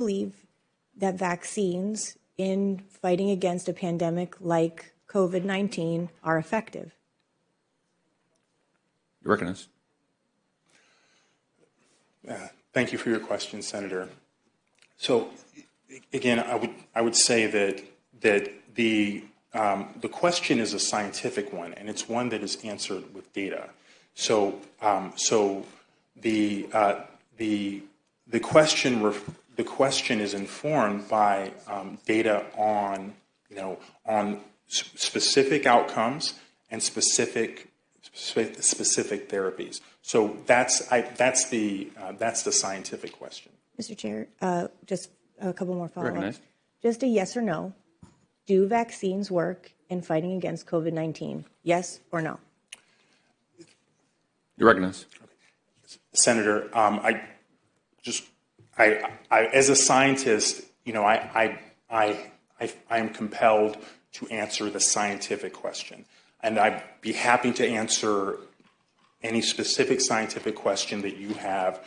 believe that vaccines in fighting against a pandemic like COVID-19 are effective? You recognize. Thank you for your question, Senator. So, again, I would say that the question is a scientific one, and it's one that is answered with data. So, the question is informed by data on specific outcomes and specific therapies. So that's the scientific question. Mr. Chair, just a couple more follow-ups. Just a yes or no. Do vaccines work in fighting against COVID-19? Yes or no? You recognize. Senator, as a scientist, I am compelled to answer the scientific question, and I'd be happy to answer any specific scientific question that you have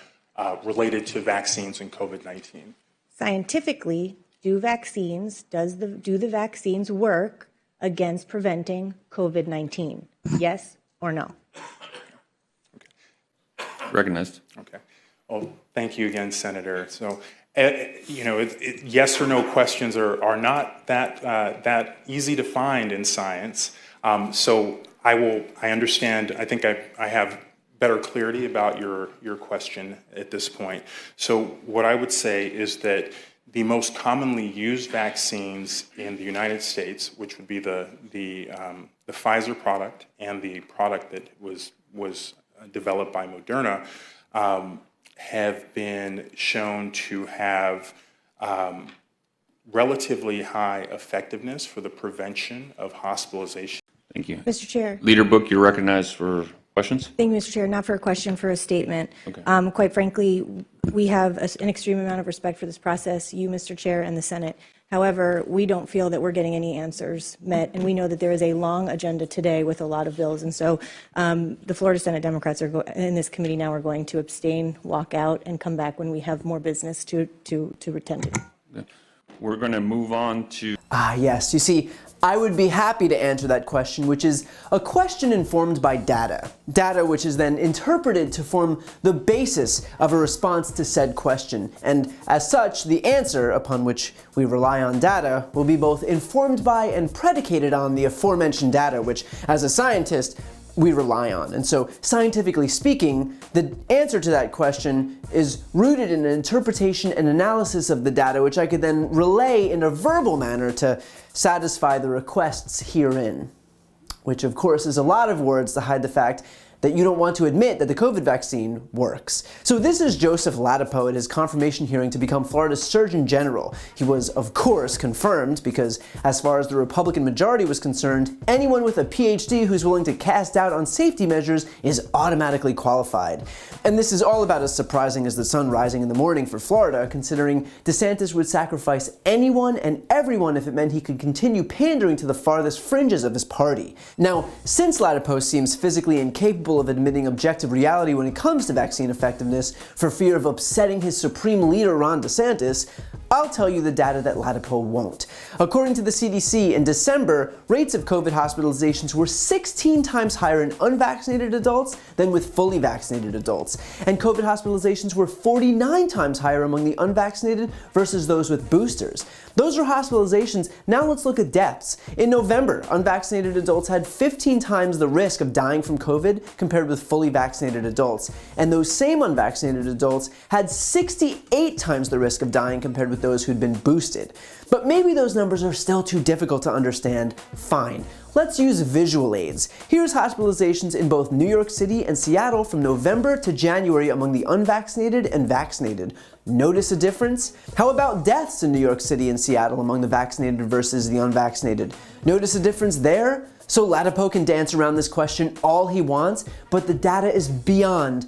related to vaccines and COVID-19. Scientifically, do the vaccines work against preventing COVID-19? Yes or no? Recognized. Okay. Well, thank you again, Senator. So, yes or no questions are not that easy to find in science. So I understand. I think I have better clarity about your question at this point. So what I would say is that the most commonly used vaccines in the United States, which would be the Pfizer product and the product that was developed by Moderna, have been shown to have relatively high effectiveness for the prevention of hospitalization. Thank you. Mr. Chair. Leader Book, you're recognized for questions. Thank you, Mr. Chair. Not for a question, for a statement. Okay. Quite frankly, we have an extreme amount of respect for this process, you, Mr. Chair, and the Senate. However, we don't feel that we're getting any answers met, and we know that there is a long agenda today with a lot of bills. And so the Florida Senate Democrats in this committee now are going to abstain, walk out, and come back when we have more business to attend to. We're going to move on to... Yes. You see, I would be happy to answer that question, which is a question informed by data. Data which is then interpreted to form the basis of a response to said question. And as such, the answer, upon which we rely on data, will be both informed by and predicated on the aforementioned data, which, as a scientist, we rely on. And so, scientifically speaking, the answer to that question is rooted in an interpretation and analysis of the data, which I could then relay in a verbal manner to satisfy the requests herein. Which, of course, is a lot of words to hide the fact that you don't want to admit that the COVID vaccine works. So this is Joseph Ladapo at his confirmation hearing to become Florida's Surgeon General. He was, of course, confirmed because, as far as the Republican majority was concerned, anyone with a PhD who's willing to cast doubt on safety measures is automatically qualified. And this is all about as surprising as the sun rising in the morning for Florida, considering DeSantis would sacrifice anyone and everyone if it meant he could continue pandering to the farthest fringes of his party. Now, since Ladapo seems physically incapable of admitting objective reality when it comes to vaccine effectiveness for fear of upsetting his supreme leader Ron DeSantis, I'll tell you the data that Ladapo won't. According to the CDC, in December, rates of COVID hospitalizations were 16 times higher in unvaccinated adults than with fully vaccinated adults. And COVID hospitalizations were 49 times higher among the unvaccinated versus those with boosters. Those are hospitalizations. Now let's look at deaths. In November, unvaccinated adults had 15 times the risk of dying from COVID compared with fully vaccinated adults. And those same unvaccinated adults had 68 times the risk of dying compared with those who'd been boosted. But maybe those numbers are still too difficult to understand. Fine. Let's use visual aids. Here's hospitalizations in both New York City and Seattle from November to January among the unvaccinated and vaccinated. Notice a difference? How about deaths in New York City and Seattle among the vaccinated versus the unvaccinated? Notice a difference there? So Ladapo can dance around this question all he wants, but the data is beyond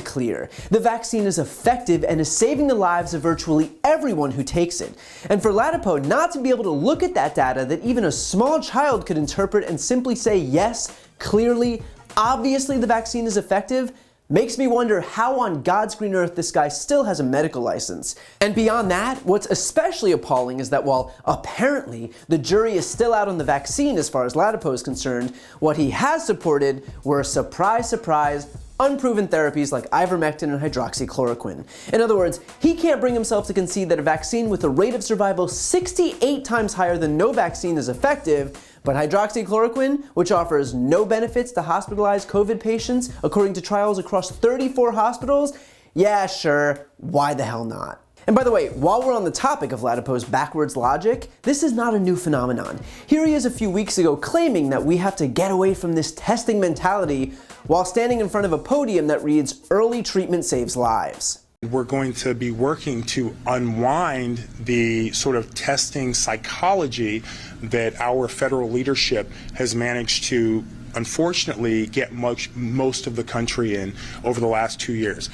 clear. The vaccine is effective and is saving the lives of virtually everyone who takes it. And for Ladapo not to be able to look at that data that even a small child could interpret and simply say, yes, clearly, obviously the vaccine is effective, Makes me wonder how on God's green earth this guy still has a medical license. And beyond that, what's especially appalling is that while apparently the jury is still out on the vaccine as far as Ladapo is concerned, what he has supported were, surprise, surprise, unproven therapies like ivermectin and hydroxychloroquine. In other words, he can't bring himself to concede that a vaccine with a rate of survival 68 times higher than no vaccine is effective, but hydroxychloroquine, which offers no benefits to hospitalized COVID patients according to trials across 34 hospitals, yeah, sure, why the hell not? And by the way, while we're on the topic of Ladapo's backwards logic, this is not a new phenomenon. Here he is a few weeks ago claiming that we have to get away from this testing mentality while standing in front of a podium that reads, "Early treatment saves lives." We're going to be working to unwind the sort of testing psychology that our federal leadership has managed to, unfortunately, get most of the country in over the last 2 years.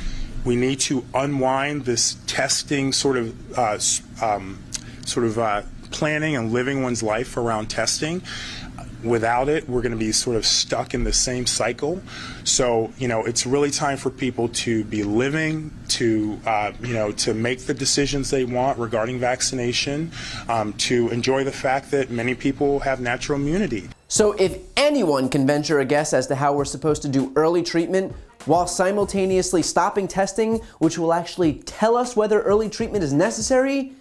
We need to unwind this testing sort of planning and living one's life around testing. Without it, we're going to be sort of stuck in the same cycle. So, it's really time for people to be living, to make the decisions they want regarding vaccination, to enjoy the fact that many people have natural immunity. So if anyone can venture a guess as to how we're supposed to do early treatment while simultaneously stopping testing, which will actually tell us whether early treatment is necessary,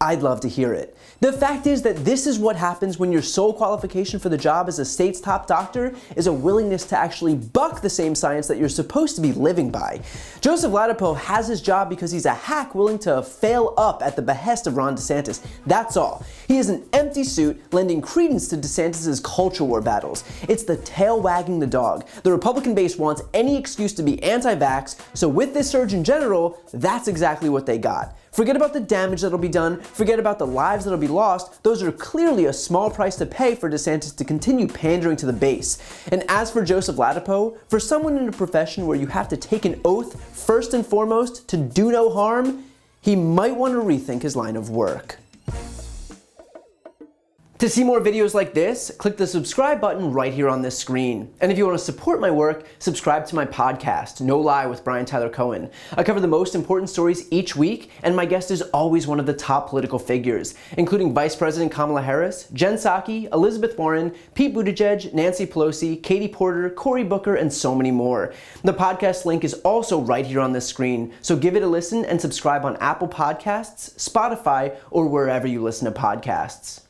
I'd love to hear it. The fact is that this is what happens when your sole qualification for the job as a state's top doctor is a willingness to actually buck the same science that you're supposed to be living by. Joseph Ladapo has his job because he's a hack willing to fail up at the behest of Ron DeSantis. That's all. He is an empty suit lending credence to DeSantis' culture war battles. It's the tail wagging the dog. The Republican base wants any excuse to be anti-vax, so with this Surgeon General, that's exactly what they got. Forget about the damage that'll be done, forget about the lives that'll be lost. Those are clearly a small price to pay for DeSantis to continue pandering to the base. And as for Joseph Ladapo, for someone in a profession where you have to take an oath first and foremost to do no harm, he might want to rethink his line of work. To see more videos like this, click the subscribe button right here on this screen. And if you want to support my work, subscribe to my podcast, No Lie with Brian Tyler Cohen. I cover the most important stories each week, and my guest is always one of the top political figures, including Vice President Kamala Harris, Jen Psaki, Elizabeth Warren, Pete Buttigieg, Nancy Pelosi, Katie Porter, Cory Booker, and so many more. The podcast link is also right here on this screen, so give it a listen and subscribe on Apple Podcasts, Spotify, or wherever you listen to podcasts.